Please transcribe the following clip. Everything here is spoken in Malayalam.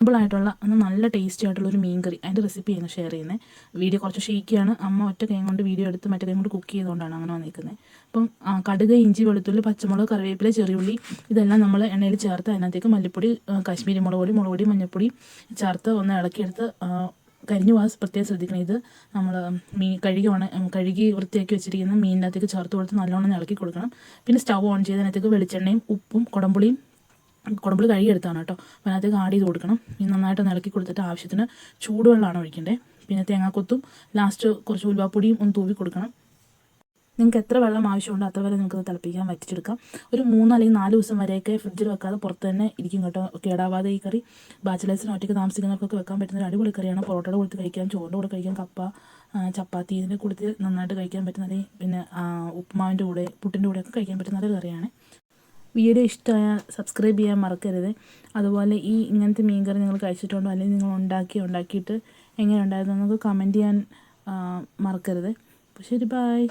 സിമ്പിളായിട്ടുള്ള നല്ല ടേസ്റ്റി ആയിട്ടുള്ളൊരു മീൻ കറി അതിൻ്റെ റെസിപ്പിയാണ് ഷെയർ ചെയ്യുന്നത്. വീഡിയോ കുറച്ച് ഷെയ്ക്കിയാണ്. അമ്മ ഒറ്റ കൈ കൊണ്ട് വീഡിയോ എടുത്ത് മറ്റേ കൈ കൊണ്ട് കുക്ക് ചെയ്തുകൊണ്ടാണ് അങ്ങനെ വന്നിരിക്കുന്നത്. അപ്പം കടുക്, ഇഞ്ചി, വെളുത്തുള്ളി, പച്ചമുളക്, കറിവേപ്പില, ചെറിയുള്ളി ഇതെല്ലാം നമ്മൾ എണ്ണയിൽ ചേർത്ത് അതിനകത്തേക്ക് മല്ലിപ്പൊടി, കാശ്മീരി മുളക് പൊടി, മഞ്ഞൾപ്പൊടി ചേർത്ത് ഒന്ന് ഇളക്കിയെടുത്ത് കരിഞ്ഞു പോകാൻ പ്രത്യേകം ശ്രദ്ധിക്കണം. ഇത് നമ്മൾ കഴുകി വൃത്തിയാക്കി വെച്ചിരിക്കുന്ന മീനിനകത്തേക്ക് ചേർത്ത് കൊടുത്ത് നല്ലോണം ഇളക്കി കൊടുക്കണം. പിന്നെ സ്റ്റവ് ഓൺ ചെയ്ത് അതിനകത്തേക്ക് വെളിച്ചെണ്ണയും ഉപ്പും കുടംപുളി കഴുകിയെടുത്താണ് കേട്ടോ. അപ്പോൾ അതിനകത്തേക്ക് ആഡ് ചെയ്ത് കൊടുക്കണം. ഇനി നന്നായിട്ട് ഇളക്കി കൊടുത്തിട്ട് ആവശ്യത്തിന് ചൂടുവെള്ളമാണ് ഒഴിക്കേണ്ടത്. പിന്നെ തേങ്ങാക്കൊത്തും ലാസ്റ്റ് കുറച്ച് ഉലുവാപ്പൊടിയും ഒന്ന് തൂവി കൊടുക്കണം. നിങ്ങൾക്ക് എത്ര വെള്ളം ആവശ്യമുണ്ടോ അത്ര വരെ നിങ്ങൾക്ക് തിളപ്പിക്കാൻ വറ്റിച്ചെടുക്കാം. ഒരു 3 അല്ലെങ്കിൽ 4 ദിവസം വരെയൊക്കെ ഫ്രിഡ്ജിൽ വെക്കാതെ പുറത്ത് തന്നെ ഇരിക്കും കേട്ടോ. കേടാവാതെ ഈ കറി ബാച്ചിലേഴ്സിന് ഒറ്റയ്ക്ക് താമസിക്കുന്നവർക്കൊക്കെ വെക്കാൻ പറ്റുന്ന ഒരു അടിപൊളി കറിയാണ്. പൊറോട്ടയുടെ കൊടുത്ത് കഴിക്കാം, ചോറിൻ്റെ കൂടെ കഴിക്കാം, കപ്പ, ചപ്പാത്തി ഇതിൻ്റെ കൂടുതൽ നന്നായിട്ട് കഴിക്കാൻ പറ്റുന്ന, പിന്നെ ഉപ്പുമാവിൻ്റെ കൂടെ പുട്ടിൻ്റെ കൂടെയൊക്കെ കഴിക്കാൻ പറ്റുന്ന ഒരു കറിയാണ്. വീഡിയോ ഇഷ്ടമായാൽ സബ്സ്ക്രൈബ് ചെയ്യാൻ മറക്കരുത്. അതുപോലെ ഇങ്ങനത്തെ മീൻ കറി നിങ്ങൾ കഴിച്ചിട്ടുണ്ടോ അല്ലെങ്കിൽ നിങ്ങൾ ഉണ്ടാക്കിയിട്ട് എങ്ങനെ ഉണ്ടായിരുന്നു നമുക്ക് കമൻറ്റ് ചെയ്യാൻ മറക്കരുത്. അപ്പോൾ ശരി, ബൈ.